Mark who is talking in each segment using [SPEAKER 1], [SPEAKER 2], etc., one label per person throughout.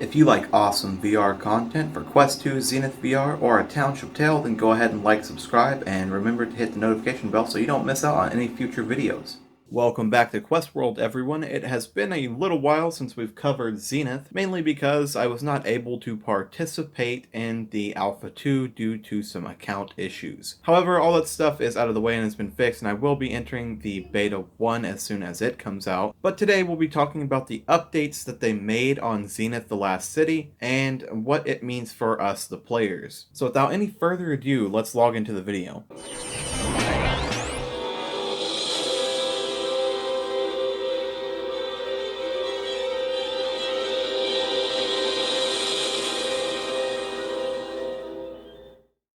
[SPEAKER 1] If you like awesome VR content for Quest 2, Zenith VR, or A Township Tale, then go ahead and like, subscribe, and remember to hit the notification bell so you don't miss out on any future videos. Welcome back to Quest World, everyone. It has been a little while since we've covered Zenith, mainly because I was not able to participate in the Alpha 2 due to some account issues. However, all that stuff is out of the way and has been fixed, and I will be entering the Beta 1 as soon as it comes out. But today we'll be talking about the updates that they made on Zenith the Last City, and what it means for us, the players. So without any further ado, let's log into the video.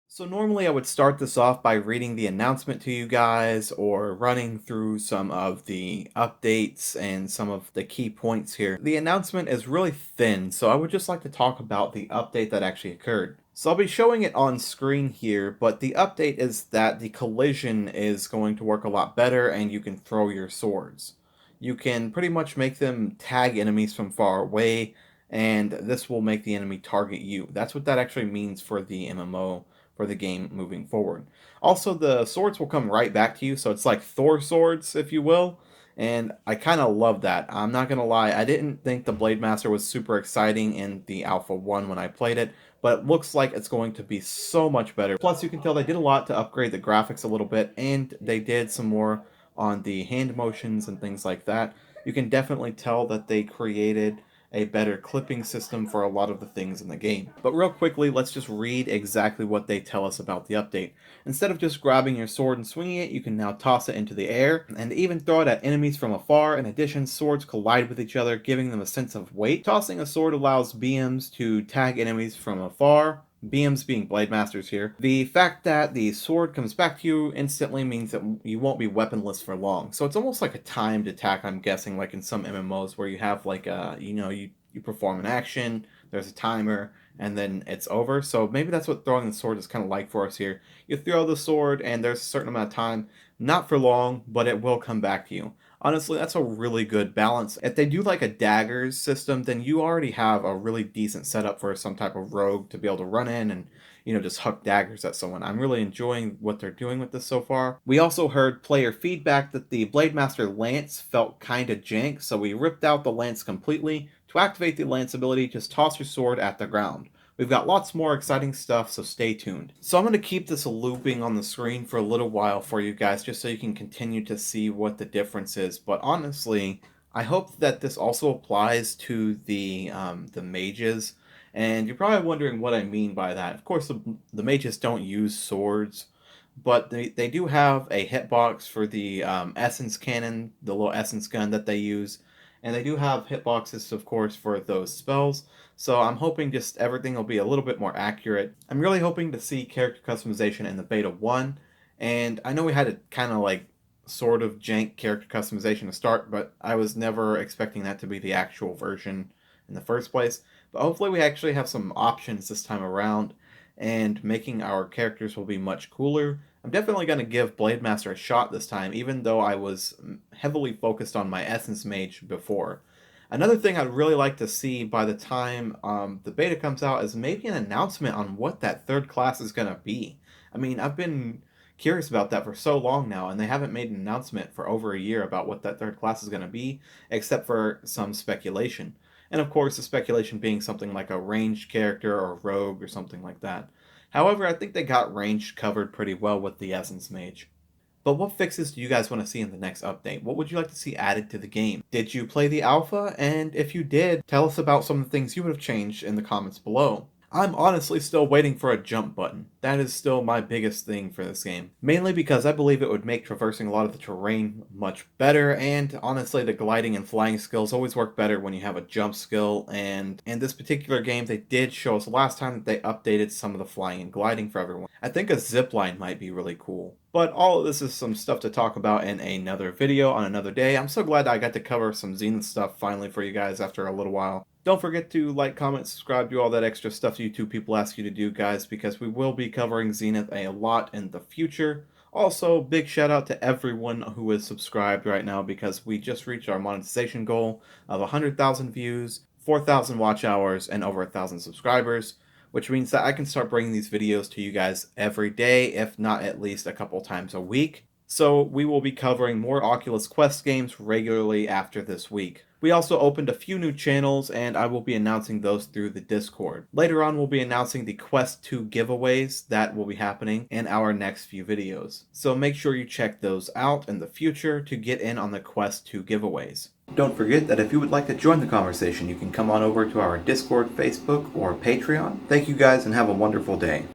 [SPEAKER 1] So normally I would start this off by reading the announcement to you guys or running through some of the updates and some of the key points here. The announcement is really thin, so I would just like to talk about the update that actually occurred. So I'll be showing it on screen here, but the update is that the collision is going to work a lot better and you can throw your swords. You can pretty much make them tag enemies from far away, and this will make the enemy target you. That's what that actually means for the MMO, for the game moving forward. Also, the swords will come right back to you, so it's like Thor swords, if you will, and I kind of love that. I'm not going to lie, I didn't think the Blade Master was super exciting in the Alpha 1 when I played it, but it looks like it's going to be so much better. Plus, you can tell they did a lot to upgrade the graphics a little bit, and they did some more on the hand motions and things like that. You can definitely tell that they created a better clipping system for a lot of the things in the game. But real quickly, let's just read exactly what they tell us about the update. Instead of just grabbing your sword and swinging it, you can now toss it into the air and even throw it at enemies from afar. In addition, swords collide with each other, giving them a sense of weight. Tossing a sword allows BMs to tag enemies from afar, BMs being Blade Masters here. The fact that the sword comes back to you instantly means that you won't be weaponless for long. So it's almost like a timed attack, I'm guessing, like in some MMOs where you have like a, you perform an action, there's a timer, and then it's over. So maybe that's what throwing the sword is kind of like for us here. You throw the sword and there's a certain amount of time, not for long, but it will come back to you. Honestly, that's a really good balance. If they do like a daggers system, then you already have a really decent setup for some type of rogue to be able to run in and, just huck daggers at someone. I'm really enjoying what they're doing with this so far. We also heard player feedback that the Blade Master Lance felt kinda jank, so we ripped out the Lance completely. To activate the Lance ability, just toss your sword at the ground. We've got lots more exciting stuff, so stay tuned. So I'm going to keep this looping on the screen for a little while for you guys, just so you can continue to see what the difference is. But honestly, I hope that this also applies to the mages. And you're probably wondering what I mean by that. Of course, the mages don't use swords, but they do have a hitbox for the essence cannon, the little essence gun that they use. And they do have hitboxes, of course, for those spells. So I'm hoping just everything will be a little bit more accurate. I'm really hoping to see character customization in the Beta 1. And I know we had a kind of like sort of jank character customization to start, but I was never expecting that to be the actual version in the first place. But hopefully we actually have some options this time around, and making our characters will be much cooler. I'm definitely going to give Blade Master a shot this time, even though I was heavily focused on my Essence Mage before. Another thing I'd really like to see by the time the beta comes out is maybe an announcement on what that third class is going to be. I mean, I've been curious about that for so long now, and they haven't made an announcement for over a year about what that third class is going to be, except for some speculation. And of course, the speculation being something like a ranged character or rogue or something like that. However, I think they got range covered pretty well with the Essence Mage. But what fixes do you guys want to see in the next update? What would you like to see added to the game? Did you play the alpha? And if you did, tell us about some of the things you would have changed in the comments below. I'm honestly still waiting for a jump button. That is still my biggest thing for this game. Mainly because I believe it would make traversing a lot of the terrain much better, and honestly the gliding and flying skills always work better when you have a jump skill, and in this particular game they did show us last time that they updated some of the flying and gliding for everyone. I think a zipline might be really cool. But all of this is some stuff to talk about in another video on another day. I'm so glad I got to cover some Zenith stuff finally for you guys after a little while. Don't forget to like, comment, subscribe, do all that extra stuff YouTube people ask you to do, guys, because we will be covering Zenith a lot in the future. Also, big shout out to everyone who is subscribed right now, because we just reached our monetization goal of 100,000 views, 4,000 watch hours, and over 1,000 subscribers, which means that I can start bringing these videos to you guys every day, if not at least a couple times a week. So we will be covering more Oculus Quest games regularly after this week. We also opened a few new channels, and I will be announcing those through the Discord. Later on, we'll be announcing the Quest 2 giveaways that will be happening in our next few videos. So make sure you check those out in the future to get in on the Quest 2 giveaways. Don't forget that if you would like to join the conversation, you can come on over to our Discord, Facebook, or Patreon. Thank you guys and have a wonderful day.